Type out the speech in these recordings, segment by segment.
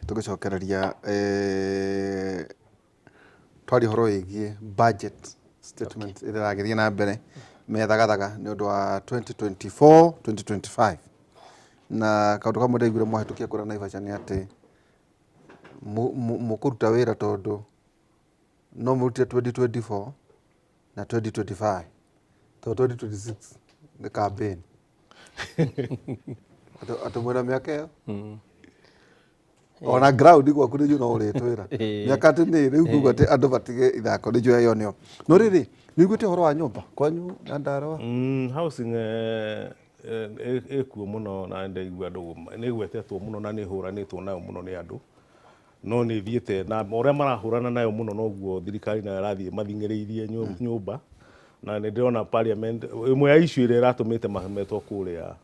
tugicokereria twari horo igie budget statement irageria na mbere methagathaga ni undu wa 2024 2025 na kaundu kamwe ndaigire mwahitukia kura Naivasha ni ati mukuruta wira tondu no murutire 2024 na 2025 to 2026 the campaign atumwira miaka iyo ona ground gwaku ni no uritwira miaka ati ni riu kuga ati andu batige ithako ni jo yo nio no riri ni gwite horo wa nyumba kwanyu na Ndarua housing ekuo muno na ndaigua andu ni gwetetwo muno na ni huranitwo nayo muno ni andu no ni thiete na oria marahurana nayo muno noguo thirikari na rathie mathingiriirie nyumba na ni ndona parliament imwe ya issue ire ratumite mahemetwo kuria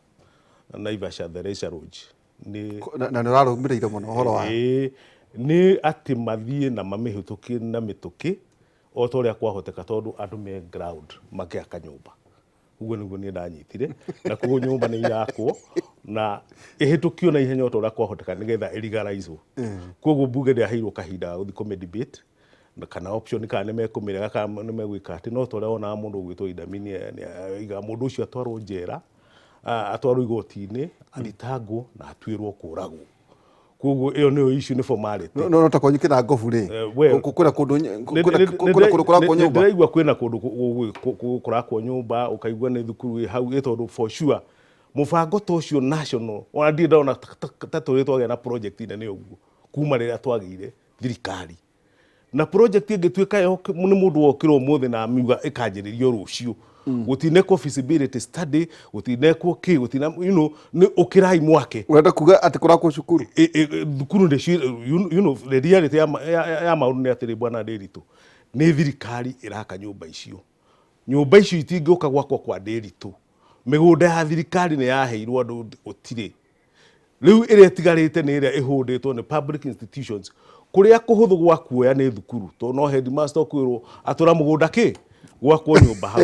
Naivasha the Racer Road ni na nirarumirire muno horo wa ni ati mathie na mamihituki na mituki o toria kwahoteka tondu andu me ground makiaka nyumba uguo niguo ni ndanyitire na kuo nyumba ni yakwo na ihitukio na ihenya toria kwahoteka nigetha irigarizwo koguo bunge ndiaheirwo kahinda guthi kome debate na kana option kana ni mekumira kana ni megwika ati no toria ona mundu ugwitwo idamini iga mundu ucio atwarwo njera atwarwo igoti-ini athitangwo na atwirwo kuragwo koguo iyo niyo issue ni formality no takonyikira ngobu ri kukura kundu kurakwo nyumba ndiraigua kwina kundu kurakwo nyumba ukaigua ni thukuru hau itondu for sure mubango tocio national ona ndi ndona taturi twagia na project ine ni uguo kuma riria twagire thirikari na project ingituika yo ni mundu wokirwo muthi na amiuga ikanjiririo rucio gutineko feasibility study gutineko gutina ni ukirai mwake urenda kuga ati kurakwo cukuru thukuru ndi the reality ya maundu ni atiri bwana Ndiritu ni thirikari iraka nyumba icio itingioka gwakwa kwa Ndiritu migunda ya thirikari ni yaheirwo andu utire riu ire tigarite ni ire ihunditwo ni public institutions kuria kuhuthu gwa kuoya ni thukuru to no headmaster kwirwo atura mugunda ki gwakwo nyumba hau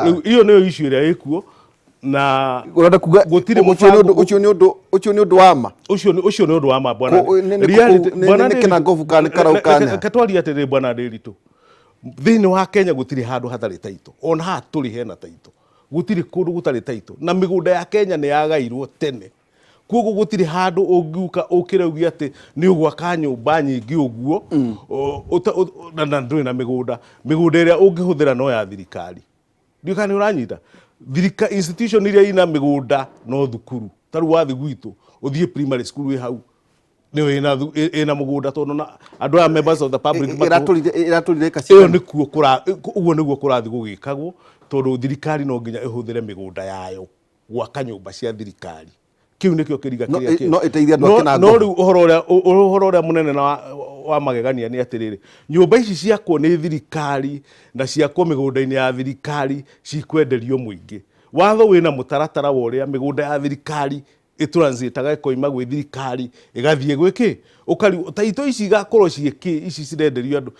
riu iyo niyo issue ire ikuo na urenda kuga gutire ucio ni undu wa ma ucio ni undu wa ma bwana reality bwana ni kina ngovu kana karaukana katwari atiri bwana Ndiritu thini wa Kenya gutire handu hatari taito ona ha turi hena taito gutire kundu gutari taito na migunda ya Kenya ni yagairwo tene koguo gutire handu ungiuka ukiraugia ati ni ugwaka nyumba nyingi uguo na ndui na migunda iria ungihuthira no ya thirikari ndio kana uranyita thirikari institution iria ina migunda no thukuru taru wathi gwitu uthie primary school wi hau ni ina mugunda tondu na andu a members of the public iraturire kasi iyo nikuo uguo niguo kurathi gugikagwo tondu thirikari no nginya ihuthire migunda yayo gwaka nyumba cia thirikari kiu nikio kiriga kiria no iteithia andu akina no riu uhoro uria munene na wa magegania ni atiriri nyumba ici ciakwo ni thirikari na ciakwo migunda-ini ya thirikari cikwenderio muingi watho wina mutaratara wa uria migunda ya thirikari ituranzitaga ikoima gwi thirikari igathie gwiki ukari taito ici igakorwo ciiki ici cirenderio andu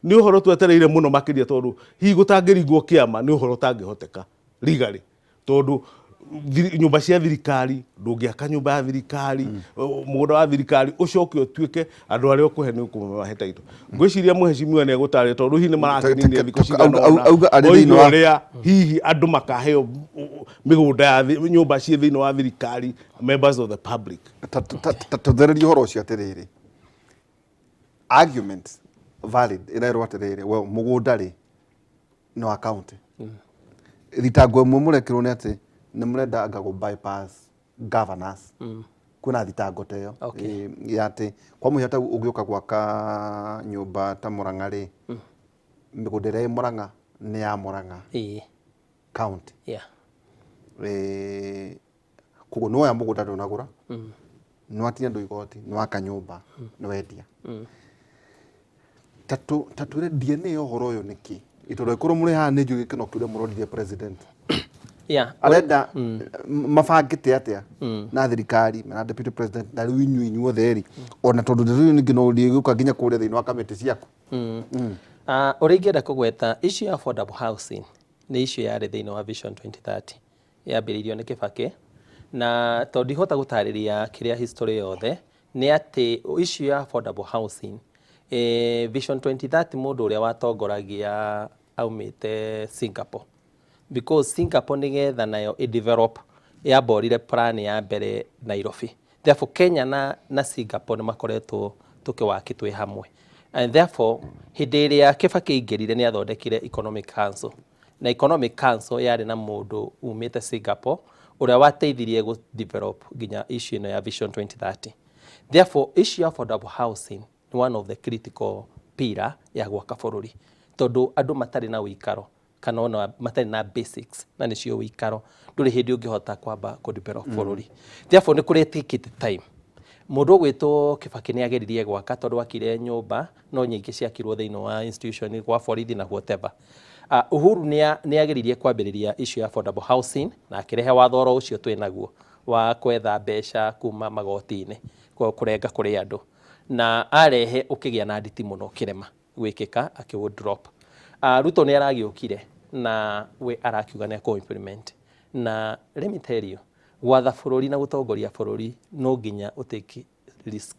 ni uhoro twetereire muno makiria tondu hi gutangiringwo kiama ni uhoro tangihoteka legally tondu nyumba cia thirikari ndungiaka nyumba ya thirikari mugunda wa thirikari ucoke utuike andu aria ukuhe ni ukumahe taito ngwiciria muheshimiwa ni egutare tondu hi ni marakinini thiko cigana auga ari thiini wa ria hihi andu makaheo migunda ya nyumba cia thiini wa thirikari members of the public tuthererie horo cio atiriri argument valid irairwo atiriri we mugunda ri no account thitango mwe murekirwo ni ati ni murenda anga go bypass governors kuna thitango teyo yate kwa muhata ugiuka gwaka nyumba ta Murang'a ri migunda ri Murang'a ni ya Murang'a county kugo no ya mugunda ndonagura no atinya ndo igoti no aka nyumba no wendia tatu re DNA yo horo yo niki itoro ikoro muri ha ne juge kino kure murodi president arenda mabangite atia na thirikari na deputy president na riu inyu theri ona tondu riu ningi no riguka nginya kuria thini wa kamiti ciaku uringenda kugweta issue ya affordable housing ni issue ya thini wa Vision 2030 yambiririo ni Kibaki na tondu hota gutariria kiria history yothe nĩ atĩ issue ya affordable housing Vision 2030 mũndũ ũrĩa watongoragia aumĩte Singapore, because Singapore nĩgetha nayo develop yamborire plan ya mbere Nairobi. Therefore Kenya na Singapore nĩ makoretwo tũkĩwaki twĩ hamwe, and therefore hĩndĩ ĩrĩa Kibaki aingĩrire nĩ athondekire economic council, na economic council yarĩ na mũndũ umĩte Singapore ũrĩa wateithirie gũ develop nginya issue ĩno ya Vision 2030. Therefore issue ya affordable housing ni one of the critical pillar ya gwaka bũrũri, tondũ andũ matarĩ na ũikaro kana ona matarĩ na basics na nĩcio ũikaro ndũrĩ hĩndĩ ũngĩhota kwamba kũ develop bũrũri. Therefore nĩ kũrĩtikĩte time mũndũ ũgwĩtwo Kibaki nĩ ageririe gwaka, tondũ akire nyũmba no nyingĩ ciakirwo thĩinĩ wa institution gwa borithi na whatever. Uhuru nĩ ageririe kwambĩrĩria issue ya affordable housing na akĩrehe watho oro ũcio twĩ naguo wa kwetha mbeca kuma magoti-inĩ kũrenga kũrĩ andũ, na arehe ũkĩgĩa na nditi mũno kĩrema gwĩkĩka akĩwo drop. Ruto nĩ aragĩũkire na we arakiuga nĩ akũ implement, na let me tell you, gwatha bũrũri na gũtongoria bũrũri no nginya ũtake risk.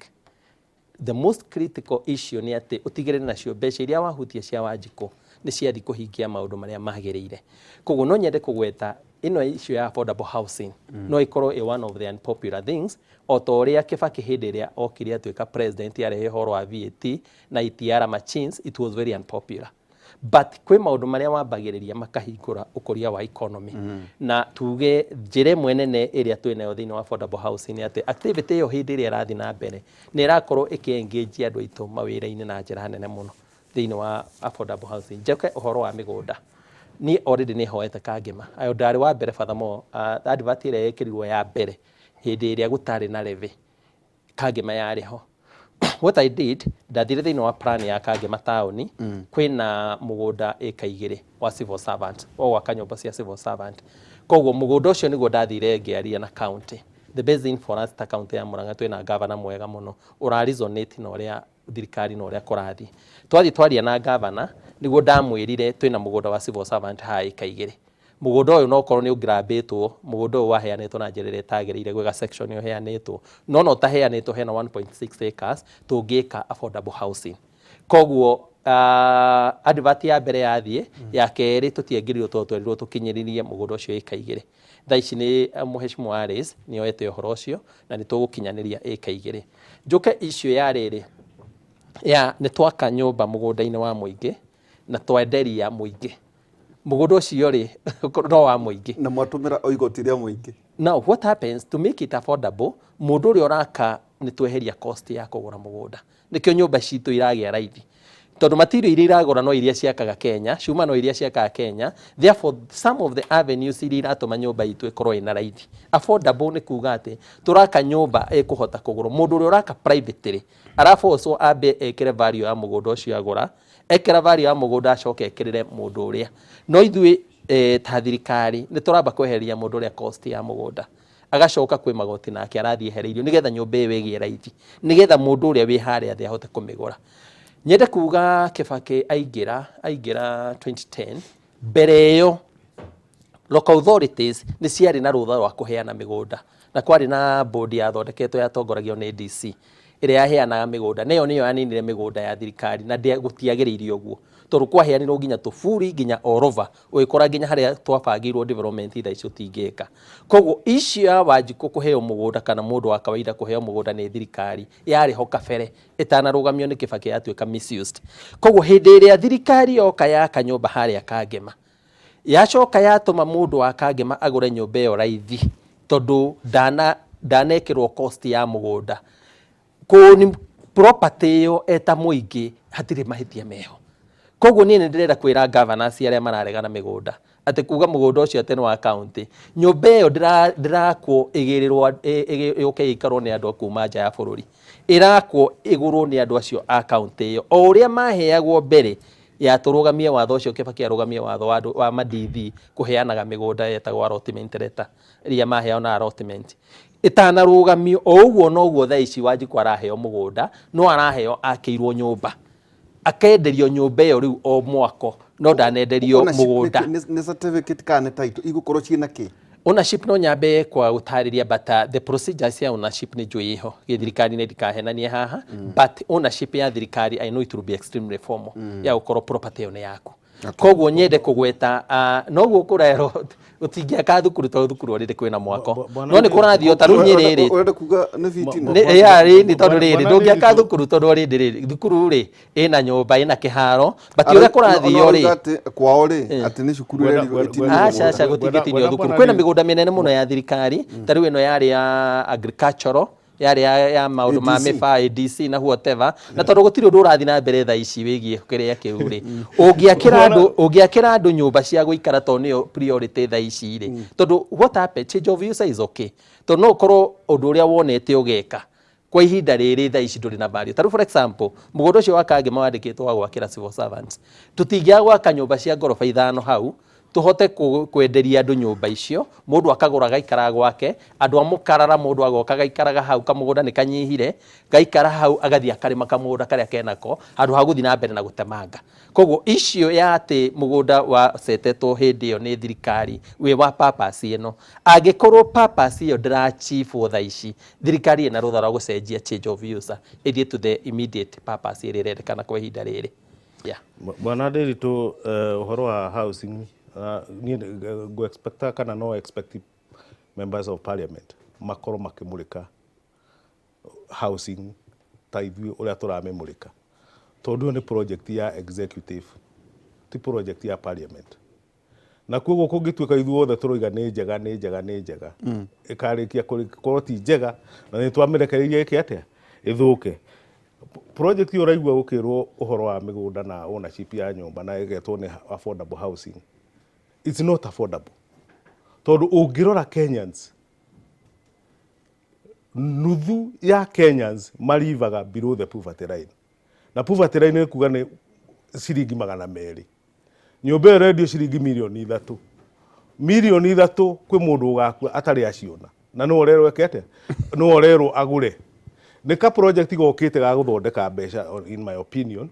The most critical issue nĩ atĩ ũtigĩrĩre nacio mbeca iria wahutia cia Wanjikũ nĩ ciathiĩ kũhingia maũndũ marĩa magĩrĩire. Koguo no nyende kũgweta ino issue ya affordable housing no ikorwo one of the unpopular things, o ta ũrĩa Kibaki hĩndĩ ĩrĩa okire atuĩka president yarehe horo wa VAT na ITR machines, it was very unpopular. But kwĩ maũndũ marĩa wambagĩrĩria makahingũra ũkũria wa economy. Na tuge njĩra ĩmwe nene ĩrĩa twĩ nayo thĩinĩ wa affordable housing nĩ atĩ activity ĩyo hĩndĩ ĩrĩa ĩrathiĩ na mbere nĩ ĩrakorwo ĩkĩ-engage andũ aitũ mawĩra-inĩ na njĩra nene mũno thĩinĩ wa affordable housing. Njoke ũhoro wa mĩgũnda, ni already nĩ hoete kangema ayo ndarĩ wa mbere furthermore advert ĩrĩa ĩkĩrirwo ya mbere hĩndĩ ĩrĩa gũtarĩ na levy kangema yarĩ ho. What I did, ndathire thĩinĩ wa plan ya kangema taũni kwĩna mũgũnda ĩka 2 wa civil servant o gwaka nyũmba cia civil servant. Koguo mũgũnda ũcio nĩguo ndathire ngĩaria na county. The best thing for us ta county ya Murang'a twĩna governor mwega mũno ũra-resonate na ũrĩa thirikari na ũrĩa kũrathiĩ. Twathiĩ twaria na governor nĩguo ndamwĩrire twĩna mũgũnda wa civil servant ha ĩka 2. Mũgũnda ũyũ no korwo nĩ ũngrabĩtwo, mũgũnda ũyũ waheanĩtwo na njĩra ĩrĩa ĩtagĩrĩire gwĩka section ĩyo heanĩtwo, no taheanĩtwo hena 1.6 acres tũngĩka affordable housing. Koguo advert ya mbere yathiĩ, ya kerĩ tũtiangĩrirwo twerirwo tũkinyĩririe mũgũnda ũcio ĩka 2. Thaa ici nĩ Mheshimiwa Aris nĩ oete ũhoro ũcio na nĩ tũgũkinyanĩria ĩka 2. Njoke issue ya rĩrĩ ya nĩ twaka nyũmba mũgũnda-inĩ wa mũingĩ na twenderia mũingĩ. Mũgũnda ũcio rĩ no wa mũingĩ na mwatũmĩra oigoti rĩa mũingĩ. Now what happens to make it affordable, mũndũ ũrĩa ũraka nĩ tweheria cost ya kũgũra mũgũnda. Nĩkĩo nyũmba citũ iragĩa raithi, tondũ material iria iragũra no iria ciakaga Kenya, cuma no iria ciakaga Kenya. Therefore some of the avenues iria iratũma nyũmba itũ ĩkorwo ina raithi. Affordable nĩ kuga atĩ tũraka nyũmba ĩkũhota kũgũrwo. Mũndũ ũrĩa ũraka privately araforwo ambe ekĩre value ya mũgũnda ũcio agũra, ekĩra value ya mũgũnda acoke ekĩrĩre mũndũ ũrĩa. No ithuĩ ta thirikari nĩ tũramba kweheria mũndũ ũrĩa cost ya mũgũnda, agacoka kwĩ magoti nake arathiĩ ehereirio nĩgetha nyũmba ĩyo ĩgĩe raithi, nĩgetha mũndũ ũrĩa wĩ harĩa thĩ ahote kũmĩgũra. Nyende kuga Kibaki aingĩra 2010, mbere ĩyo local authorities nĩ ciarĩ na rũtha rwa kũheana mĩgũnda, na kwarĩ na board yathondeketwo yatongoragio nĩ DC ĩrĩa yaheanaga mĩgũnda. Nayo nĩyo yaninire mĩgũnda ya thirikari na gũtiagĩrĩire ũguo, tondũ kwaheanirwo nginya tũburi nginya all over, ũgĩkora nginya harĩa twabangĩirwo development thaa icio tingĩka. Koguo issue ya Wanjikũ kũheo mũgũnda kana mũndũ wa kawaida kũheo mũgũnda nĩ thirikari yarĩ ho kabere ĩtanarũgamio nĩ Kibaki yatuĩka misused. Koguo hĩndĩ ĩrĩa thirikari yoka yaka nyũmba harĩa kangema, yacoka yatũma mũndũ wa kangema agũre nyũmba ĩyo raithi, tondũ ndanekĩrwo cost ya mũgũnda. Kũni property ĩyo eta mũingĩ hatirĩ mahĩtia meho. Koguo niĩ nĩ ndĩrenda kwĩra governors arĩa mararega na mĩgũnda atĩ kuga mũgũnda ũcio atĩ nĩ wa county, nyũmba ĩyo ndĩrakwo ĩgĩrĩrwo yũke ĩikarwo nĩ andũ kuma nja ya bũrũri, ĩrakwo ĩgũrwo nĩ andũ acio a county ĩyo o ũrĩa maheagwo mbere ya tũrũgamie watho ũcio Kibaki arũgamie watho wa madithi kũheanaga mĩgũnda yetagwo allotment letter iria maheo na allotment ĩtanarũgamio. O ũguo noguo thaa ici Wanjikũ araheo mũgũnda, no araheo akĩirwo nyũmba, akenderio nyũmba ĩyo rĩu o mwako, no ndanenderio mũgũnda. Nĩ certificate kana nĩ title igũkorwo ciĩna kĩ? ownership no nyambe kwa gutariria but the procedures ya ownership ni njui iho githirikari ni ndikahenanie haha but ownership ya thirikari I know it will be extremely formal ya gukorwo property yo ni yaku koguo nyende kugweta noguo kurero utingiaka thukuru to thukuru riri kwina mwako no ni kurathio taru nyiriri urenda kuga ni vitino ni tondu riri ndungiaka thukuru tondu riri thukuru ri ina nyumba ina kiharo but uria kurathio ri kwao ri ati ni cukuru ri aca gutingitinio thukuru kwina migunda minene muno ya thirikari taru ino yari ya agricultural yari ya maundu ma mifa ADC na whatever na tondu gutiri undu urathi na mbere tha ici wigie kiria kiu ri ungiakira andu nyumba cia guikara to nio priority tha ici ri tondu what happened change of use is okay tondu no korwo undu uria wonete ugeka kwa ihinda riri tha ici nduri na value taru for example mugunda ucio wakange mawandikitwo wa gwakira civil servants tutingia gwaka nyumba cia ngorofa ithano hau tuhote kwenderia andu nyumba icio mundu akagura gaikara gwake andu amukarara mundu agoka gaikaraga hau kamugunda ni kanyihire gaikara hau agathia karima kamugunda karia kenako andu haguthi na mbere na gutemanga koguo icio ya ati mugunda wa setetwo hindi iyo ni thirikari we wa purpose ino angikorwo purpose iyo ndirachiefwo tha ici thirikari ina rutha rwa gucenjia change of use ithie to the immediate purpose iri rendekana kwa ihinda riri bwana Nderitu uhoro wa housing ni go expect kana no expect members of parliament makorwo makimurika housing ta ithuĩ ũrĩa tũramĩmũrĩka tondũ nĩ project ya executive ti project ya parliament na koguo kũngĩtuĩka ithuĩ othe tũroiga nĩ njega ĩkarĩkia korwo ti njega na nĩ twamĩrekereirie ĩke atĩa ĩthũke project yo raigua gũkĩrwo ũhoro wa mĩgũnda na ownership ya nyũmba na ĩgetwo nĩ affordable housing. It's not affordable. Tondu ũngĩrora Kenyans nuthu ya Kenyans marivaga below the poverty line. Na poverty line kuga nĩ ciringi 200. Nyũmba ĩrendio ciringi milioni 3. Milioni 3 kwĩ mũndũ ũgakua atarĩ aciona. Na no orero ekete. No orero agure. Nĩ ka project gokĩte ga gũthondeka mbeca in my opinion.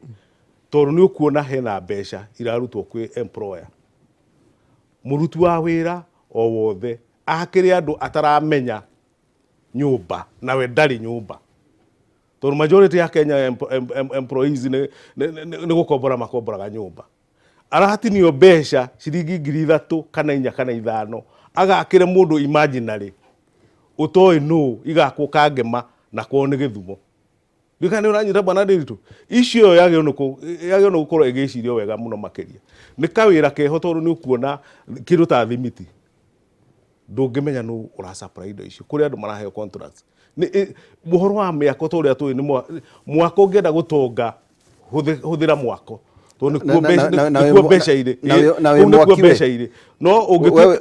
Tondu nĩ ũkuona hena mbeca irarutwo kwĩ employer. Murutu wa wĩra o wothe akĩrĩ andũ ataramenya nyũmba na we ndarĩ nyũmba. Tondu majority ya Kenya employees nĩ gũkombora makomboraga nyũmba. Arahatinio mbeca ciringi 3,000 kana 4 kana 5 agakĩre mũndũ imaginary ũtoĩ no igakwo kangema na kwao nĩ Gĩthumo. Ndikana ũranyita bwana Nderitu icio yagĩrĩirwo gũkorwo ĩgĩcirio wega mũno makĩria. Nĩ kawĩra keho tondu nĩ ũkuona kĩndũ ta thimiti ndũngĩmenya nũ ũrasupply indo icio kũrĩ andũ maraheo contracts. Nĩ mũhoro wa mĩako ta ũrĩa tũĩ nĩ mwako ũngĩenda gũtonga hũthĩra mwako tondu nĩkuo mbeca irĩ no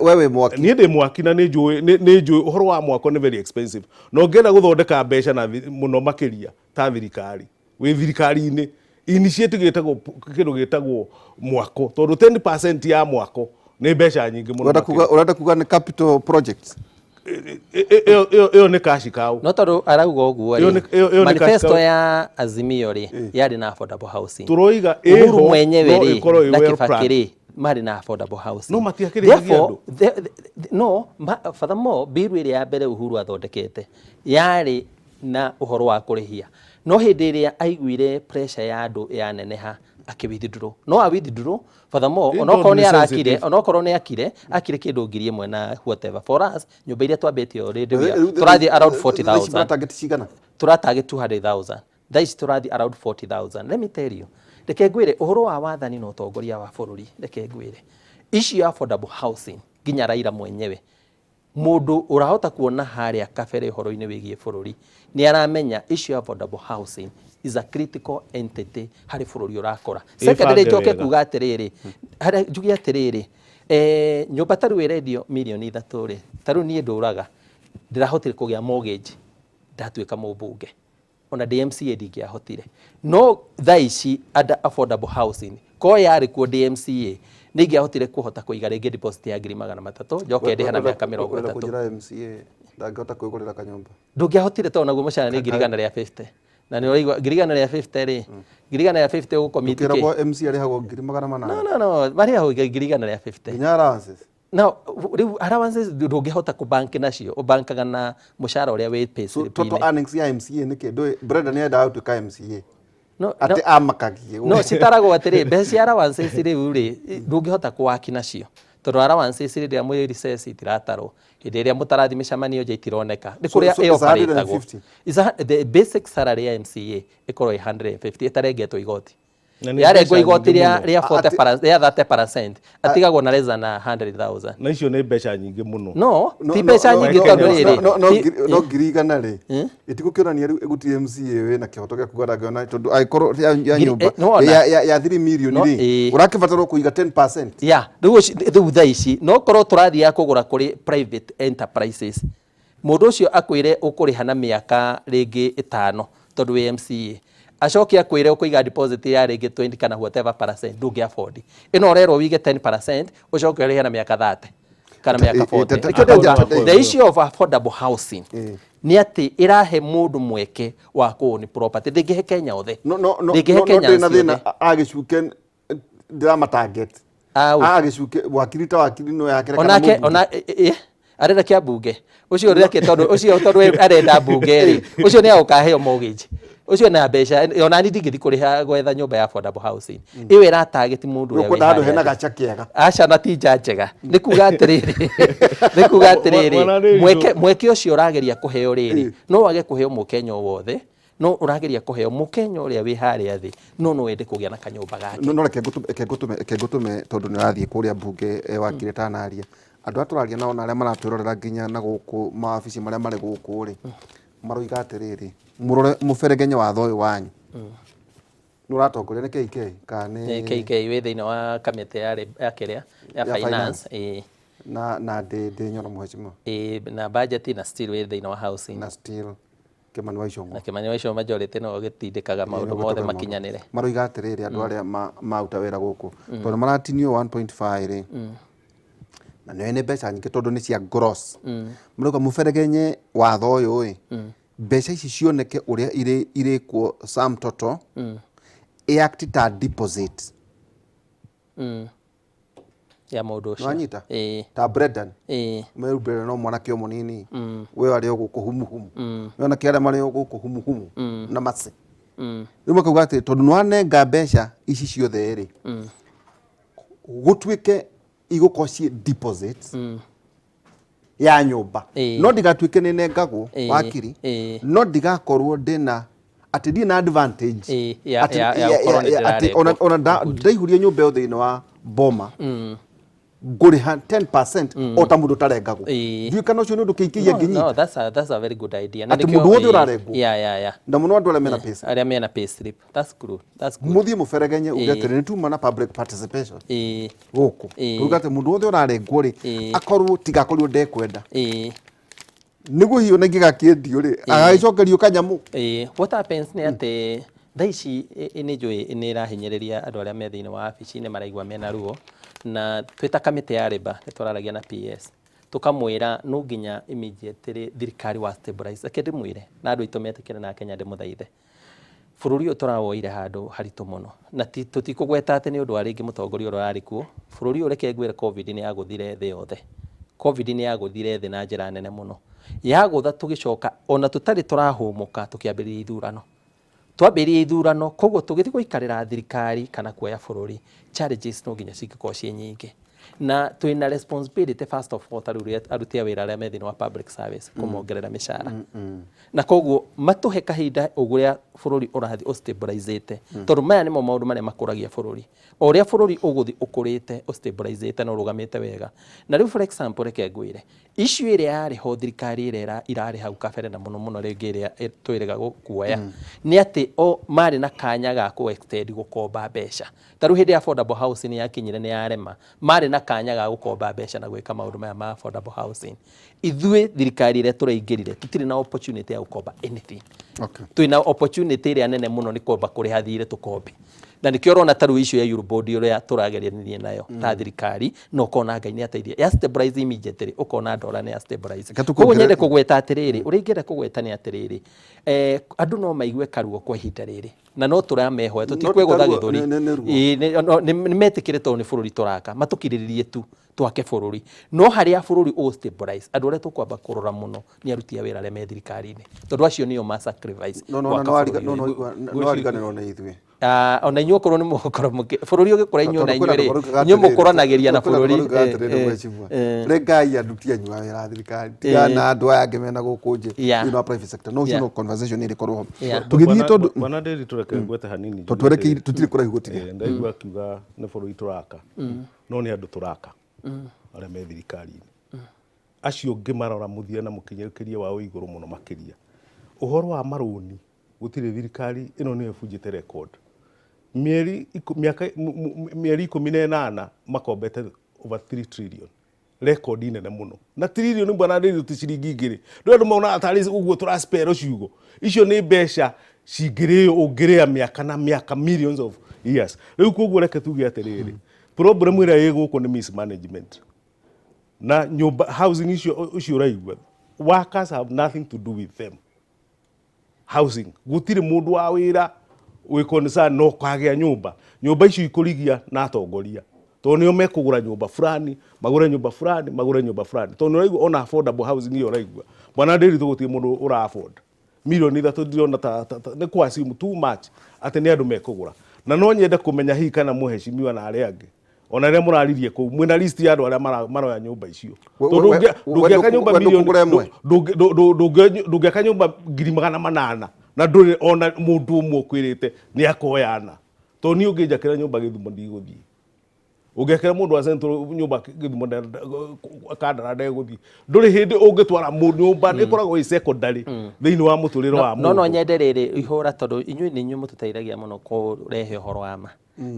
wewe mwaki niĩ ndĩ mwaki na nĩ njũĩ ũhoro wa mwako nĩ very expensive no ũngĩenda gũthondeka mbeca na mũno makĩria ta thirikari wĩ thirikari-inĩ initiate kĩndũ gĩtagwo mwako tondu 10% ya mwako nĩ mbeca nyingĩ mũno. Ũrenda kuga nĩ capital projects ĩyo nĩ cash cow no tondu arauga ũguo manifesto ya Azimio ri yari na affordable housing turoiga Uhuru mwenyewe ri na Kibaki ri mari na affordable housing no matiakĩrĩirie andũ no furthermore bill ĩrĩa ya mbere Uhuru athondekete yari na uhoro wa kũrĩhia no hĩndĩ ĩrĩa aiguire pressure ya andũ ya neneha akĩwithdraw no awithdraw furthermore onokorwo nĩ akire kĩndũ ngiri ĩmwe na whatever for us nyũmba iria twambĩtie already tũrathiĩ around 40,000 tũratagĩ 200,000 thaici tũrathiĩ around 40,000. Let me tell you reke ngwĩre ũhoro wa wathani na ũtongoria wa bũrũri reke ngwĩre issue affordable housing nginya Raila mwenyewe mundu urahota kuona harĩa kabere ũhoro-inĩ wĩgiĩ bũrũri nĩ aramenya issue affordable housing is a critical entity harĩ bũrũri ũrakora. Secondly njoke kuga atĩrĩrĩ harĩa njugi atĩrĩrĩ nyũmba tarũ ĩrendio milioni 3 rĩ tarũ niĩ ndũraga ndirahotire kũgĩa mortgage ndatuĩka mũmbunge ona DMCA ndingĩahotire no thaa ici under affordable housing ko yarĩ kuo DMCA ningĩahotire kuhota kũiga rĩngĩ deposit ya 300,000 njoke ndĩhe na mĩaka 30 kũjira MCA ndangĩhota kwĩgũrĩra kanyũmba ndũngĩahotire to naguo mũcara nĩ 150 na nĩ ũraigua 150 rĩ 150 gũkũ miti kĩragwo MC arĩhagwo 800,000 no marĩhagwo 150 nginya allowances now riu allowances ndungihota kubank nacio ubankaga na mushara uria wi pay slip total earnings ya MCA niki Brenda ni enda out ka MCA no ati amakagie no citaragwo atiri mbeca cia allowances riu ri ndungihota kuwaki nacio tondu allowances riria mwi recess itiratarwo hindi iria mutarathi micamanio nja itironeka ni kuria ioperatagwo the basic salary ya MCA ikorwo 150 itarengetwo igoti yarengwo igoti ria 40% ya 30% atigagwo na less than 100,000 na icio nĩ mbeca nyingĩ mũno no ti mbeca nyingĩ tondu riri no ngirigana ri itigukionania riu gutire MCA we na kihoto gya kugara giona tondu aikorwo ya nyumba ya 3 million ri urakibatarwo kuiga 10% ya riu thaa ici no korwo turathia kugura kuri private enterprises mundu ucio akwire ukuriha na miaka ringi 5 tondu wi MCA acoke akwire ukuiga deposit ya ringi 20 kana whatever percent ndungi afford ino orerwo wige 10% ucoke urihe na miaka 30 kana miaka 40 the issue of affordable housing ni ati irahe mundu mweke wa kuoni property ndingihe Kenya othe ndingihe Kenya othe agicuke drama target agicuke wakiri no yakire ona arenda kia bunge ucio reke tondu arenda bunge ri ucio ni agukaheo mortgage ucio na mbeca ona ni ndingithi kuriha gwetha nyumba ya affordable housing iwe ira target mundu uria we handu hena gacha kiega aca na ti njega ni kuga atiriri mweke ucio urageria kuheo riri no wage kuheo mukenya wothe no urageria kuheo mukenya uria wi haria thi no wende kugia na kanyumba gake no reke ngutume tondu ni rathie kuria bunge wakire tanaria andu aturaria nao na aria maratwirorera nginya na guku mawabici maria mari guku ri maroiga atiriri muferegenye watho uyu wanyu nuratongoria ni KK kana KK wi thiini wa kamite ya kiria ya finance na de nyono mheshimiwa na budget na still wi thiini wa housing na still Kimani wa Icũng'wa na Kimani wa Icũng'wa majority no gitindikaga maundu mothe makinyanire maroiga atiriri andu aria mauta wira guku tondu maratinio 1.5 ri na nene mbeca nyingĩ tondu ni cia gross murauga muferegenye watho uyu ri mbeca ici cioneke uria iri kuo sum total act ta deposit ya mundu ucio wanyita ta Brendan meru Brendan no mwana kio munini we wari guku humuhumu yona kiara mari guku humuhumu na mase rimo kauga ati tondu nwanenga mbeca ici ciothe ri gutwike igukocie deposits ya nyumba no ndigatuike ni nengagwo wakiri no ndigakorwo ndina ati ndi na advantage ati ona ndaihuria nyumba yo thiini wa boma nguriha 10% ota mundu tarengagwo nduikana ucio ni undu kiikiia nginyi no that's a very good idea ati mundu wothe urarengwo yeah na muno andu aria mena pay slip aria mena pay slip that's good muthie muferegenye ugetire tuma na public participation guku ruga ati mundu wothe urarengwo ri akorwo tigakorwo ndekwenda niguo hiyo na gigakiendio ri agaicokerio kanyamu what happens ni ati thaici ni njui ni irahinyiriria andu aria me thiini wa wabici ni maraigua mena ruo na twita kamite ya riba nitwararagia na PS tukamwira no nginya immediately thirikari wa stabilize akende mwire na andu itometekere na Kenya ndimuthaithe bururi uyu turawoire handu haritu muno na tutikugweta ati ni undu wa ringi mutongoria uri ari kuo bururi uyu reke ngwire covid ni yaguthire thi yothe covid ni yaguthire thi na njira nene muno yagutha tugicoka ona tutari turahumuka tukiambiriria ithurano twambiririe ithurano koguo tugithi guikarira thirikari kana kuoya bururi challenges no nginya cikikorwo cie nyingi na twina responsibility first of all taruri arutia wira aria me thiini wa public service kumongerera mishara na koguo matuhe kahinda uguria bururi urathi stabilizate tondu maya nimo maundu maria makuragia bururi uria bururi uguthi ukurite stabilizate na urugamite wega na riu for example reke ngwire issue iria yari ho thirikari iria irari hau kabere na muno ringi iria twirega gukuoya ni ati o mari na kanya ga ku extend gukomba mbeca taru hindi affordable housing yakinyire ni yarema mari na kanya ga gukomba mbeca na gwika maundu maya ma affordable housing ithui thirikari iria turaingirire tutiri na opportunity ya gukomba anything twina opportunity iria nene muno ni komba kuriha thire tukombe na nikio rona taru issue ya Eurobond ĩrĩa tũragerania nayo ta thirikari no kona Ngai nĩ ateithia ya stabilize immediately ukona dollar nĩ ya stabilize koguo nyende kũgweta atĩrĩrĩ ũrĩa ingĩenda kũgweta nĩ atĩrĩrĩ andũ no maigue karuo kwa ihinda rĩrĩ na no tũramehoya tũtikwĩgũtha gĩthũri nĩ metĩkĩre tondũ nĩ bũrũri tũraka matukirĩrĩrie tu twake bũrũri no harĩa bũrũri o stabilize andũ arĩa tũkwamba kũrora mũno nĩ aruti a wĩra arĩa me thirikari-inĩ tondũ acio nĩo ma sacrifice no ariganĩrwo nĩ ithuĩ ona inyuĩ okorwo nĩ mũgũkorwo bũrũri ũgĩkũra inyuĩ na inyuĩ rĩ inyuĩ mũkũranagĩria na bũrũri nĩ Ngai anduti anyu a wĩra thirikari tiga na andũ aya angĩ mena gũkũ nje no private sector no no conversation ĩrĩ korwo tũgĩthiĩ tondũ bwana Nderi tũreke ngwete hanini tũtwerekeire kũraihu gũtirĩ ndaigua akiuga nĩ bũrũri tũraka no nĩ andũ tũraka arĩa me thirikari-inĩ acio ngĩmarora mũthia na mũkinyũkĩrie wa igũrũ mũno makĩria ũhoro wa marũni gũtirĩ thirikari ĩno nĩyo ĩbunjĩte record mĩeri 18 makombete over 3 trillion record nene mũno na trillion bwana Nderi ti ciringi igĩrĩ ndio andũ mauna atari ũguo tũraspare ciugo icio nĩ mbeca cingĩrĩo ũngĩrĩa mĩaka na mĩaka millions of years rĩu koguo reke tuge atĩrĩrĩ problem ĩrĩa ĩgũkũ nĩ mismanagement na nyumba housing icio raigua workers have nothing to do with them housing gutire mundu wa wira we concern no kwagĩa nyumba icio ikurigia na atongoria to nio mekugura nyumba fulani magure nyumba fulani to nio raigua ona affordable housing iyo raigua bwana Nderi tugutie mundu ura afford milioni 3 ndiriona ta ni kwa assume too much ati ni andu mekugura na no nyende kumenya hii kana muheshimiwa na arĩa angĩ ona rĩa mũraririe kũu mwĩna list ya andũ arĩa maroya nyũmba icio tondũ ndũngĩaka nyũmba milioni ndũngĩaka nyũmba 800 na ndũrĩ ona mũndũ ũmwe ũkwĩrĩte nĩ akoyana tondũ niĩ ũngĩnjakĩra nyũmba Gĩthumo ndigũthiĩ ũngĩakĩra mũndũ wa Central nyũmba Gĩthumo kandara ndegũthiĩ ndũrĩ hĩndĩ ũngĩtwara nyũmba ĩkoragwo ĩ secondary thĩinĩ wa mũtũrĩre wa mũndũ no nyende rĩrĩ ihũra tondũ inyuĩ nĩ inyuĩ mũtũteithagia mũno kũrehe ũhoro wa ma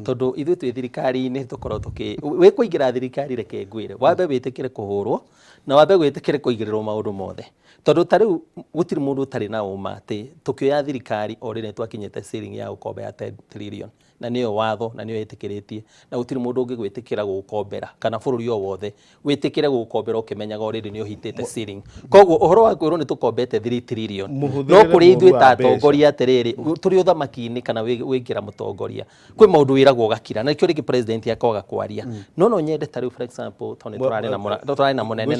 tondu ithuĩ twĩ thirikari-inĩ tũkorwo wĩ kũingĩra thirikari reke ngwĩre wambe wĩtĩkĩre kũhũrwo na wambe wĩtĩkĩre kũigĩrĩrwo maũndũ mothe tondu ta rĩu gũtirĩ mũndũ ũtarĩ na ũma atĩ tũkĩoya thirikari o rĩrĩ twakinyĩte ceiling ya gũkomba ya 10 trillion na nĩyo watho na nĩyo ĩtĩkĩrĩtie na gũtirĩ mũndũ ũngĩ gwĩtĩkĩra gũkombera kana bũrũri o wothe wĩtĩkĩre gũkombera ũkĩmenyaga o rĩrĩ nĩ ũhitĩte ceiling koguo ũhoro wa kwĩrwo nĩ tũkombete 3 trillion no kũrĩ ithuĩ ta atongoria atĩrĩrĩ tũrĩ ũthamaki-inĩ kana wĩingĩra mũtongoria kwĩ maũndũ wĩragwo gakira na kĩo rĩngĩ president akaga kwaria no nyende ta rĩu for example tondũ tũrarĩ na mũnene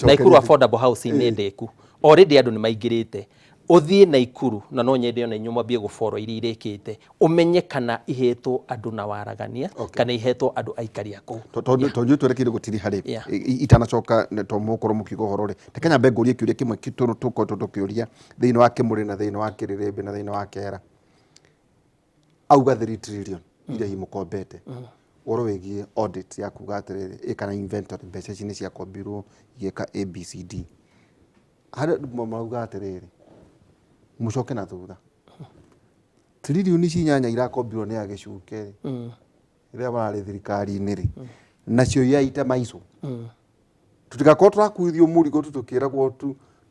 Naikuru affordable housing nĩ ndeku already andũ nĩ maingĩrĩte uthie Naikuru na no nyende ona inyuĩ mwambie gũboro iria irĩkĩte umenye kana ihetwo andũ na waragania kana ihetwo andũ aikari akũ tondũ twerekeire gũtiri harĩ itanacoka to mũkorwo mũkiuga ũhoro rĩ Kenya mbengũrie kĩũria kĩmwe tũkĩũria thĩinĩ wa Kĩmũrĩ na thĩinĩ wa Kĩrĩrĩmbĩ na thĩinĩ wa Kera auga 3 trillion iria imũkombete ũhoro wĩgiĩ audit ya kuga atĩrĩrĩ kana inventory mbeca ici nĩ ciakombirwo igĩka ABCD harĩa mauga atĩrĩrĩ mucoke na thutha trillion inyanya irakombirwo nĩ Gichuki rĩrĩa mararĩ thirikari-inĩ rĩ nacio yaita maico tutigakorwo tũrakuithio mũrigo tũkĩragwo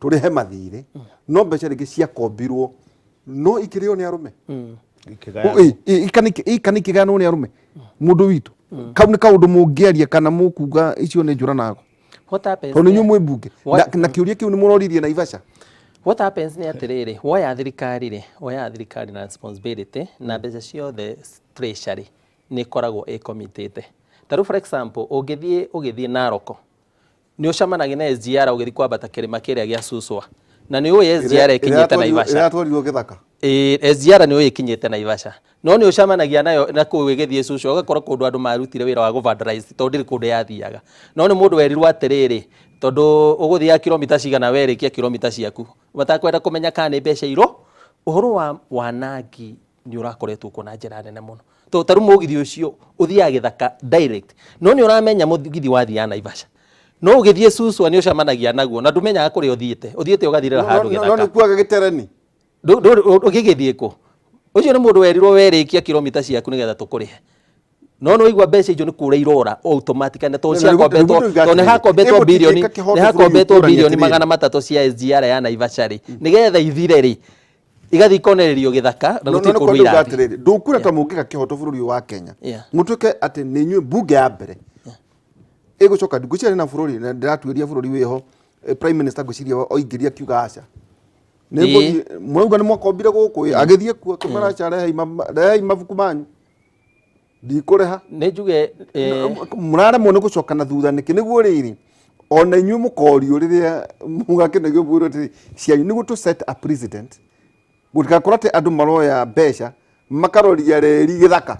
tũrĩhe mathirĩ no mbeca rĩngĩ ciakombirwo no ikĩrĩo nĩ arũme ikani kĩganwo nĩ arũme mũndũ witũ kau nĩ kaũndũ mũngĩaria kana mũkuga icio nĩ njũranago tondũ nĩ inyuĩ mwĩ mbunge na kĩũria kĩu nĩ mũroririe Naivasha. What happens nĩ atĩrĩrĩ woya thirikari na responsibility na mbeca ciothe treasury nĩ koragwo ĩkomitĩte ta rĩu for example ũgĩthiĩ Naroko nĩ ũcamanagia na SGR ũgĩthiĩ kwambata kĩrĩma kĩrĩa gĩa Suswa na nĩ ũĩ SGR ĩkinyĩte Naivasha ĩratwarirwo Gĩthaka SGR nĩ ũĩ ĩkinyĩte Naivasha no nĩ ũcamanagia nayo na kũu ĩgĩthiĩ Suswa ũgakora kũndũ andũ marutire wĩra wa gũvandalize tondũ ndĩrĩ kũndũ yathiaga no nĩ mũndũ werirwo atĩrĩrĩ tondu ũgũthiaga kilomita cigana werĩkia kilomita ciaku batakwenda kũmenya kana nĩ mbeca irũ ũhoro wa wanangi nĩ ũrakoretwo kuo na njĩra nene mũno to taru mũgithi ũcio ũthiaga Gĩthaka direct no nĩ ũramenya mũgithi wathia Naivasha no ũgĩthiĩ Suswa nĩ ũcamanagia naguo na ndũmenyaga kũrĩa ũthiĩte ũgathirĩra handũ Gĩthaka no nĩ kuaga gĩtereni ũgĩgĩthiĩ kũ ũcio nĩ mũndũ werirwo werĩkia kilomita ciaku nĩgetha tũkũrĩhe no no igwa mbeca icio nĩ kũra irora automatically to ciakombetwo to nĩ hakombetwo bilioni 300 cia SGR ya Naivasha rĩ nĩgetha ithire rĩ igathi konererio githaka na guti kundu irathi ndukura ta mungika kihoto bururi wa Kenya mutuke ati ni nywe bunge ya mbere igucoka nguciare na bururi na ndiratuiria bururi wiho prime minister nguciria oingiria kiuga aca ni mwauga ni mwakombire guku agithie kuo kamara care hei mabuku manyu ndikureha ni njuge murare mo ni gucoka na thutha niki niguo riri ona inyuĩ mũkorio rĩrĩa mũgakenagio bũrũri cianyu nĩguo tũ set a president gũtigakorwo atĩ andũ maroya mbeca makaroria reri gĩthaka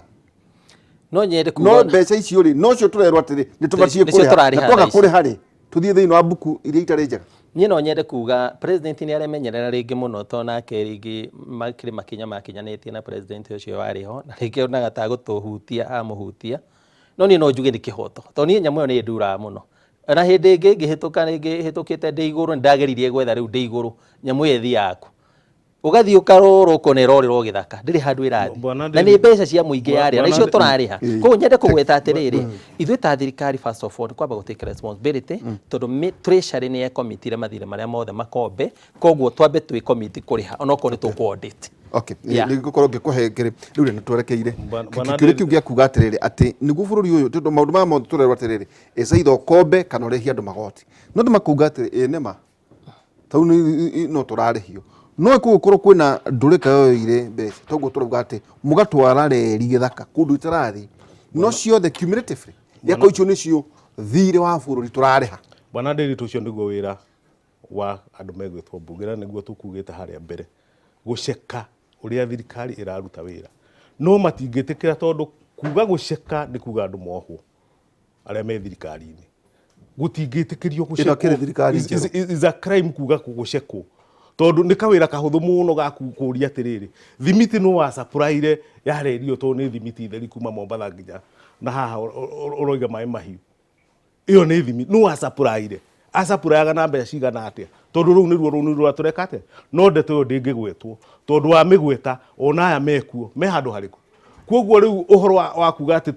no nyende kuga no mbeca icio rĩ no cio tũrerwo atĩrĩ nĩ tũbatie kũrĩha na twaga kũrĩha rĩ tũthiĩ thĩinĩ wa mbuku iria itarĩ njega niĩ no nyende kuga president nĩ aremenyerera rĩngĩ mũno to nake rĩngĩ makĩrĩ makinya makinyanĩtie na president ũcio warĩ ho na rĩngĩ onaga ta gũtũhutia amũhutia no niĩ no njuge nĩ kĩhoto to niĩ nyamũ ĩyo nĩ nduraga mũno na hĩndĩ ĩngĩ ngĩhĩtũka rĩngĩ hĩtũkĩte ndĩ igũrũ ndageririe gwetha rĩu ndĩ igũrũ nyamũ ĩyo ĩthi yaku ugathi ukarora ukone rorĩrwo gĩthaka ndĩrĩ handũ ĩrathi na nĩ mbeca cia mũingĩ yarĩa na icio tũrarĩha koguo nyende kũgweta atĩrĩrĩ ithuĩ ta thirikari first of all kwamba gũtake responsibility tondũ treasury nĩ ekomitire mathirĩ marĩa mothe makombe koguo twambe twĩ committee kũrĩha onokorwo nĩ tũkũ audit okay nĩ ngũkorwo ngĩkũhe ngĩrĩ rĩu nĩ twerekeire kĩrĩ kĩu gĩa kuga atĩrĩrĩ atĩ nĩguo bũrũri ũyũ tondũ maũndũ maya mothe tũrerwo atĩrĩrĩ either ũkombe kana ũrĩhie andũ magoti no ndĩmakuga atĩrĩ nĩma tau no tũrarĩhio no gũkorwo kwĩna ndũrĩka yoire mbeca toguo tũrauga atĩ mũgatwara reri gĩthaka kũndũ itarathi no ciothe cumulatively yako icio nĩcio thirĩ wa bũrũri tũrarĩha bwana Nderitu ũcio nĩguo wĩra wa andũ megwĩtwo mbunge na nĩguo tũkugĩte harĩa mbere gũceka ũrĩa thirikari ĩraruta wĩra no matingĩtĩkĩra tondũ kuga gũceka nĩ kuga andũ mohwo arĩa me thirikari-inĩ gũtingĩtĩkĩrio gũcekwo is a crime kuga gũcekwo tondu nĩ kawĩra kahũthũ mũno ga kũria atĩrĩrĩ thimiti no wa supply yarerio to nĩ thimiti theri kuma Mombatha nginya na haha ũroiga maĩ mahiũ iyo nĩ thimiti no wa supply asapuraga na mbeca cigana atĩa tondu rĩu nĩruo rwatũreka atĩa no ndeto ĩyo ndĩngĩgwetwo tondu wa mĩgweta ona aya mekuo me handũ harĩkũ koguo rĩu ũhoro wa kuga atĩ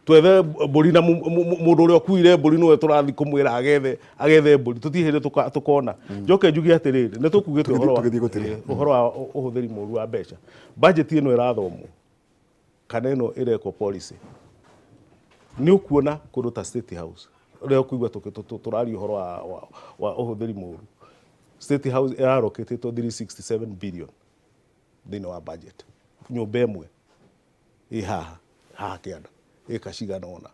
twethe mbũri na mũndũ ũrĩa ũkuire mbũri nĩwe tũrathi kũmwĩra agethe mbũri tũtiĩ hĩndĩ tũkona njoke njuge atĩrĩrĩ nĩ tũkugĩte ũhoro wa ũhũthĩri mũũru wa mbeca budget ĩno ĩrathomwo kana ĩno ĩrekwo policy nĩ ũkuona kũndũ ta State House rĩo kuigua tũraria ũhoro wa ũhũthĩri mũũru State House ĩraroketĩtwo 367 billion thĩinĩ wa budget nyũmba ĩmwe ĩ haha kĩanda ĩka cigana ona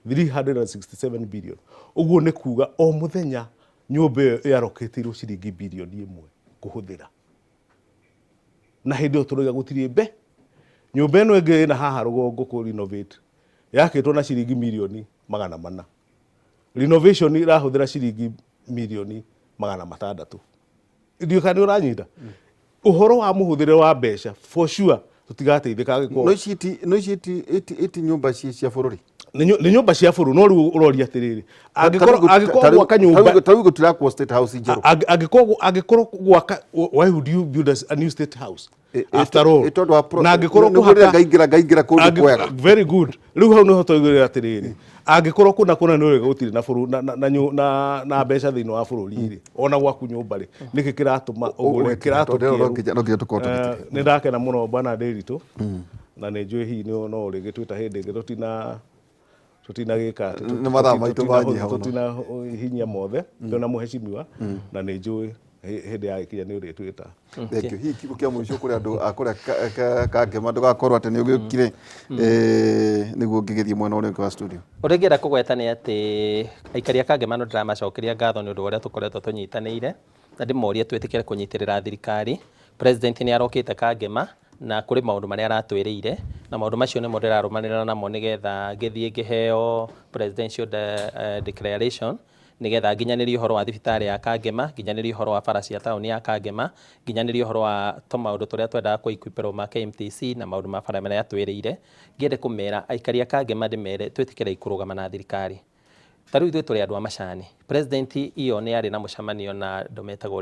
367 billion ũguo nĩ kuga o mũthenya nyũmba ĩyo ĩaroketĩirwo ciringi birioni ĩmwe kũhũthĩra na hĩndĩ ĩyo tũrauga gũtirĩ mbe nyũmba ĩno ĩngĩ ĩna haha rũgongo kũ renovate yakĩtwo na ciringi milioni 400 renovation ĩrahũthĩra ciringi milioni 600 ndio kana ũranyita ũhoro wa mũhũthĩre wa mbeca for sure tutigateithĩka agĩkorwo no iti nyũmba cia bũrũri nĩ nyũmba cia bũrũri no rĩu ũroria atĩrĩrĩ angĩkorwo gwaka nyũmba tarĩu gũtirakwo State House njerũ angĩkorwo gwaka why would you build a new State House after all na angĩkorwo kũhaka ngaingĩra kũndũ kwega very good rĩu hau nĩho tũigĩrĩra atĩrĩrĩ angĩkorwo kuna nĩ ũrega gũtirĩ na bũrũri na mbeca thĩinĩ wa bũrũri rĩ ona gwaku nyũmba rĩ nĩkĩ kĩratũma ũgũre kĩratũ nĩ ndakena mũno bwana Nderitu na nĩ njũĩ hihi no ũrĩ gĩtwĩta hĩndĩ ĩngĩ tutinagĩka nĩ mathaa maitũ manyiha tutina hinya mothe na mũhecimiwa na nĩ njũĩ hĩndĩ ya gĩkinya nĩ ũrĩtwĩta thengio hihi kiugo kĩa mũico kũrĩ andũ akũrĩa kangema ndũgakorwo atĩ nĩ ũgĩũkire nĩguo ngĩgĩthiĩ mwena ũrĩa ũngĩ wa studio ũrĩa ngĩenda kũgweta nĩ atĩ aikari a kangema no ndĩramacokeria ngatho nĩ ũndũ ũrĩa tũkoretwo tũnyitanĩire na ndĩmorie twĩtĩkĩre kũnyitĩrĩra thirikari president nĩ arokĩte kangema na kũrĩ maũndũ marĩa aratwĩrĩire na maũndũ macio nĩmo ndĩrarũmanĩrĩra namo nĩgetha ngĩthiĩ ngĩheo presidential declaration nĩgetha nginyanĩrie ũhoro wa thibitarĩ ya Kangema nginyanĩrie ũhoro wa bara cia taũni ya Kangema nginyanĩrie ũhoro wa maũndũ tũrĩa twendaga kũ-equip ma KMTC na maũndũ ma bara marĩa atwĩrĩire ngĩende kũmera aikari a Kangema ndĩmere twĩtĩkĩre kũrũgama na thirikari tarĩu ithuĩ tũrĩ andũ a macani president iyo nĩ arĩ na mũcemanio na andũ metagwo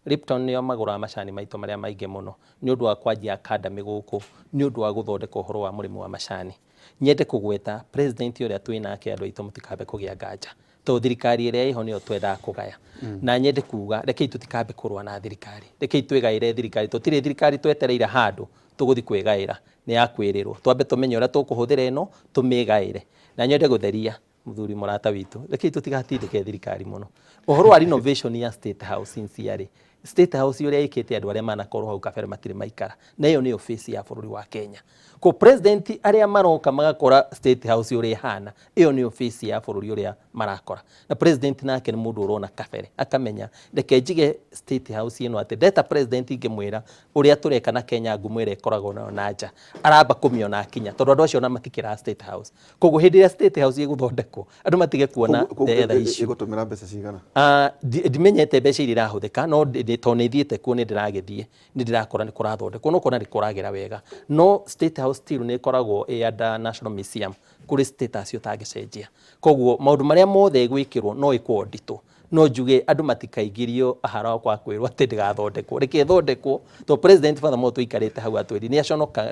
Lipton nĩo magũraga macani maitũ marĩa maingĩ mũno nĩ ũndũ wa kwanjia academy gũkũ nĩ ũndũ wa gũthondeka ũhoro wa mũrĩmi wa macani nyende kũgweta president ũrĩa twĩ nake andũ aitũ mũtikambe kũgĩa nganja to thirikari iria iho nio twenda kugaya na nyende kuga rekei tutikambe kurwa na thirikari rekei twegaire thirikari tutire thirikari twetereira handu tuguthi kwegaira ni yakwirirwo twambe tumenye uria tukuhuthira ino tumigaire na nyende gutheria muthuri murata witu rekei tutigatindike thirikari muno uhoro wa renovation ya State House sincerely State House uria ikite andu aria manakorwo hau kabere matire maikara na iyo ni ofisi ya bururi wa Kenya ko president aria maroka magakora State House uria hana iyo ni ofisi ya bururi uria marakora na president nake ni mundu urona kabere akamenya reke njige State House ino ate data president ingimwira uria tureka na Kenya ngumwire koragwo na nja aramba kumiona akinya tondu andu acio na matikira State House kogo hindi ya State House iguthondekwo andu matige kuona the issue igutumira mbeca cigana dimenyete mbeca iria irahuthika no to ne thiete ku ni ndiragithie ni ndirakora ni kurathondekwo no kona ni kuragira wega no State House still ni koragwo ya National Museum kuri status yo tagicenjia koguo maundu maria mothe gwikirwo no ikwo ndito no njuge andu matikaigirio ahara kwa kwirwo ati ndigathondekwo reke thondekwo to president father moto ikarite hau atwiri ni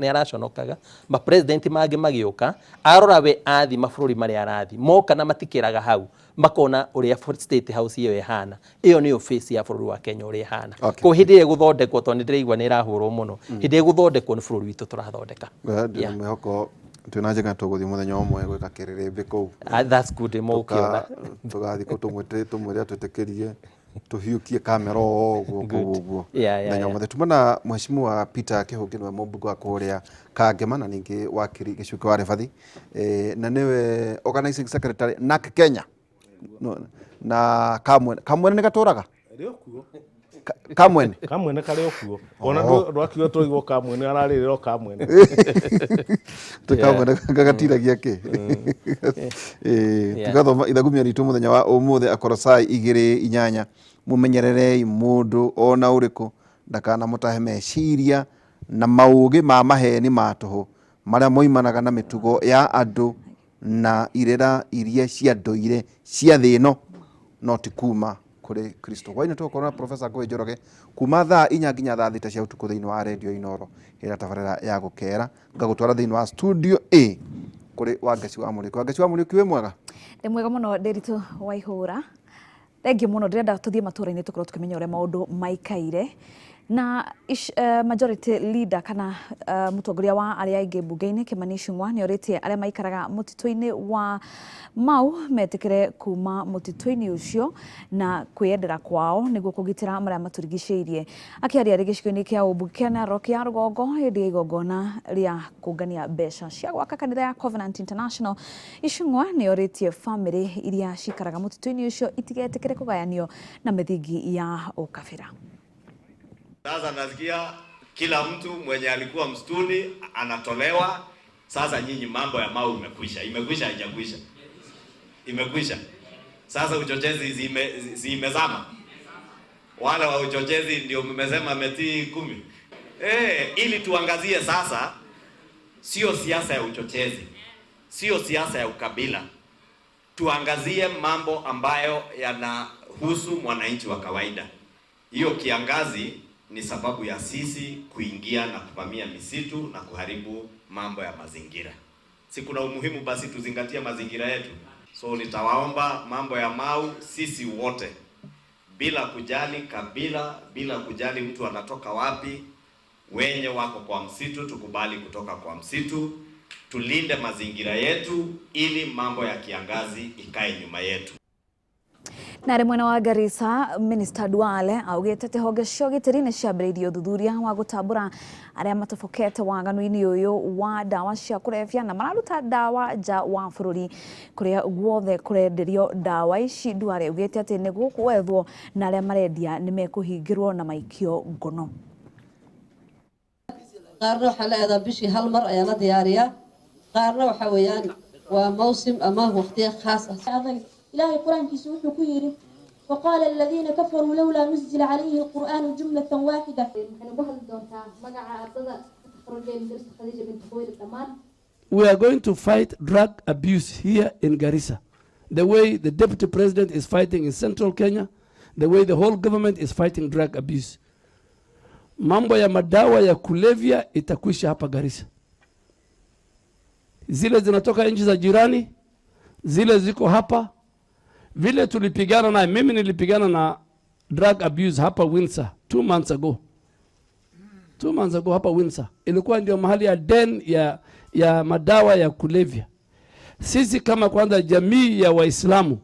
araconokaga ma president mangi magioka arora we athi mabururi maria arathi moka na matikiraga hau makona uria State House iyo ihana iyo ni office ya bururi wa Kenya uria ihana ko hindi ye guthondekwo to ni ndiraigwa ni irahurwo muno hindi ye guthondekwo ni bururi witu turathondeka mehoko twina njega tuguthi muthenya umwe gwika kiririmbi kuu that's good mokiona tugathi ko tumwire twitikirie tuhiukie kamera guo muthenya umwe tumana mheshimiwa Peter Kihungi ni mũmbunge wa kuria Kangema na ningi wakiri Gichuki wa Ribathi na niwe organizing secretary na Kenya na kamwene ni gaturaga kamwene kari okuo ona rwakiwa tũigwo kamwene ararirwo kamwene tukamwene gagatiragia ki tugathoma ithagumia ritu muthenya wa umuthe akorosai 2-8 mumenyerere mundu ona uriku ndakana mutahe meciria na maugi ma maheni matuhu maria moimanaga na mitugo ya andu na irera iria cia ndoire cia thino no ti kuma kuri Kristo waini tukona Professor Ngũĩ Njoroge kuma thaa 4 nginya thaa 6 cia utuku thiini wa radio Inoro ira tabarira ya gukera ngagutwara thiini wa studio A kuri Wangeci wa Mũrĩki we mwega ndi mwega muno Nderitu Waihũra thengi muno ndirenda tuthie matura-ini tukorwo tukimenya uria maundu maikaire na majority leader kana mutongoria wa aria aingi bunge-ini Kimani Ichung'wa ni oritie aria maikaraga mutito-ini wa Mau metikire kuma mutito-ini ucio na kwiyendera kwao niguo kugitira maria maturigiceirie akiaria gicigo-ini kia ubunge kia Narok ya Rugongo hindi igongona ria kungania mbeca cia gwaka kanitha ya Covenant International. Ichung'wa ni oritie family iria cikaraga mutito-ini ucio itigetikire kugayanio na mithingi ya ukabira. Sasa nasikia kila mtu mwenye alikuwa msituni anatolewa. Sasa nyinyi mambo ya Mau imekwisha. Imekwisha haijakwisha? Imekwisha. Sasa uchochezi zimezama. Wale wa uchochezi ndio mmesema metii 10. Ili tuangazie sasa sio siasa ya uchochezi. Sio siasa ya ukabila. Tuangazie mambo ambayo yanahusu mwananchi wa kawaida. Hiyo kiangazi ni sababu ya sisi kuingia na kuvamia misitu na kuharibu mambo ya mazingira. Si kuna umuhimu basi tuzingatie mazingira yetu. So nitawaomba mambo ya Mau sisi wote bila kujali kabila, bila kujali mtu anatoka wapi, wenye wako kwa msitu tukubali kutoka kwa msitu, tulinde mazingira yetu ili mambo ya kiangazi ikae nyuma yetu. Na mwena wa Garissa Minister Duale augete honge cio gitiri-ini ciambiriirie uthuthuria wa gutambura aria matofokete waganu-ini uyu wa dawa cia kurevya na mararuta dawa nja wa bururi kuria guothe kurenderio dawa ici. Duale augete ati ni gukwethwo na aria marendia ni mekuhingirwo na maikio ngono. qaarna waxa leedahay bishii hal mar ayaa la diyaariyaa qaarna waxa weeyaan waa mawsim ama waqtiyo khaas ah. إلهي القرآن كيسو وحو كيري وقال الذين كفروا لولا نزل عليه القرآن جملة واحدة. We are going to fight drug abuse here in Garissa. The way the Deputy President is fighting in Central Kenya, the way the whole government is fighting drug abuse. Mambo ya madawa ya kulevya itakwisha hapa Garissa. Zile zinatoka nchi za jirani, zile ziko hapa, Vile tulipigana na, mimi nilipigana na drug abuse hapa Windsor 2 months ago. 2 months ago hapa Windsor. Ilikuwa ndio mahali ya den ya madawa ya kulevya. Sisi kama kwanza jamii ya Waislamu,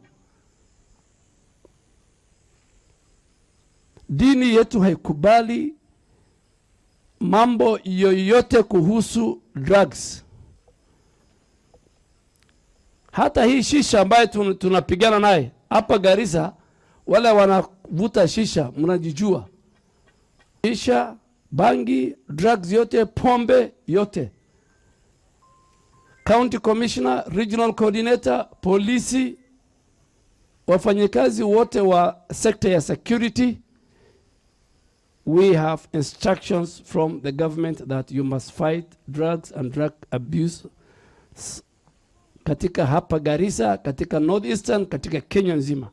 dini yetu haikubali mambo yoyote kuhusu drugs. Hata hii shisha ambayo tunapigana naye hapa Garissa, wale wanavuta shisha mnajijua. Shisha, bangi, drugs yote, pombe yote. County Commissioner, Regional Coordinator, polisi, wafanyikazi wote wa sector ya security, we have instructions from the government that you must fight drugs and drug abuse katika hapa Garissa, katika Northeastern, katika Kenya nzima.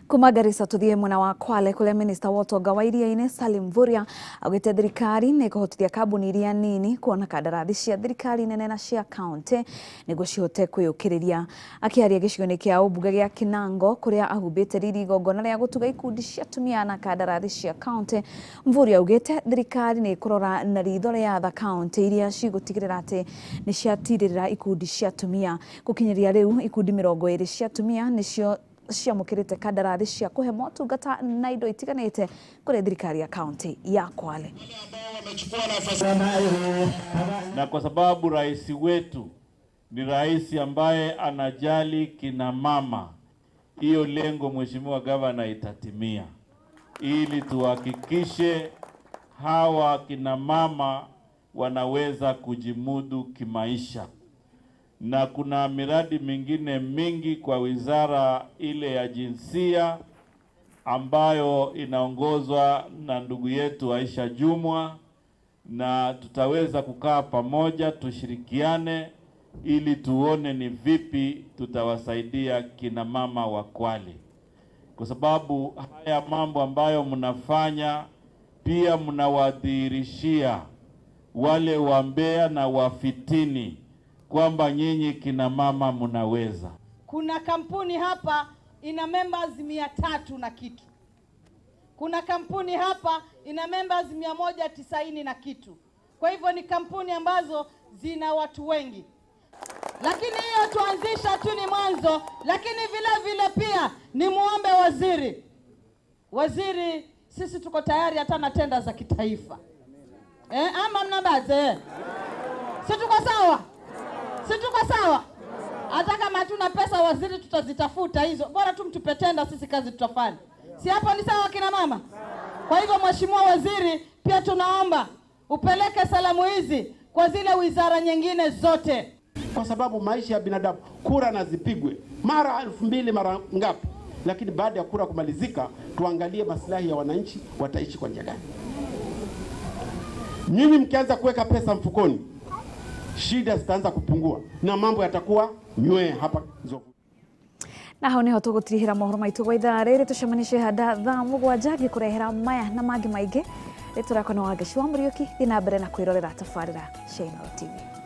Kuma Garissa tuthie mwena wa Kwale kuria Minister wa utonga wa iria-ini Salim Mvurya augite thirikari ni kuhotithia kambuni iria nini kuona kandarathi cia thirikari nene na cia county niguo cihote kwiyukiriria. Akiaria gicigo-ini kia ubunge gia Kinango kuria ahumbite riri igongona ria gutuga ikundi cia atumia na kandarathi cia county, Mvurya augite thirikari ni kurora na ritho ria tha county iria cigutigirira ati ni ciatirira ikundi cia atumia. Gukinyiria riu ikundi 20 cia atumia nicio ciamukirite kandarathi cia kuhe motungata na indo itiganite kuri thirikari ya county ya Kwale. Na kwa sababu rais wetu ni rais ambaye anajali kina mama, hiyo lengo mheshimiwa gavana itatimia, ili tuhakikishe hawa kina mama wanaweza kujimudu kimaisha. Na kuna miradi mingine mingi kwa wizara ile ya jinsia ambayo inaongozwa na ndugu yetu Aisha Jumwa, na tutaweza kukaa pamoja tushirikiane ili tuone ni vipi tutawasaidia kina mama wa Kwale, kwa sababu haya mambo ambayo mnafanya pia mnawadhihirishia wale wambea na wafitini kwamba nyinyi kina mama mnaweza. Kuna kampuni hapa ina members 300 na kitu. Kuna kampuni hapa ina members 190 na kitu. Kwa hivyo ni kampuni ambazo zina watu wengi. Lakini hiyo tuanzisha tu ni mwanzo, lakini vile vile pia ni muombe waziri. Waziri, sisi tuko tayari hata na tenda za kitaifa. Ama mnabaze? Si tuko sawa? Si tuko sawa? Hata kama hatuna pesa waziri, tutazitafuta hizo. Bora tu mtupetenda, sisi kazi tutafanya. Si hapo ni sawa kina mama? Kwa hivyo mheshimiwa waziri, pia tunaomba upeleke salamu hizi kwa zile wizara nyingine zote. Kwa sababu maisha ya binadamu, kura na zipigwe mara 2000 mara ngapi, lakini baada ya kura kumalizika tuangalie maslahi ya wananchi wataishi kwa njia gani. Nyinyi mkianza kuweka pesa mfukoni, shida zitaanza kupungua na mambo yatakuwa nywe hapa Nzovu. Na hau niho tugutirihira mohoro maitu gwa ithaa riri tucemanicie handa thaa 7 gikurehera maya na mangi maingi. Rĩtwa rĩakwa nĩ Wangeci wa Mũriũki, thiĩ na mbere na kwĩrorera tabarĩra cia Inooro TV.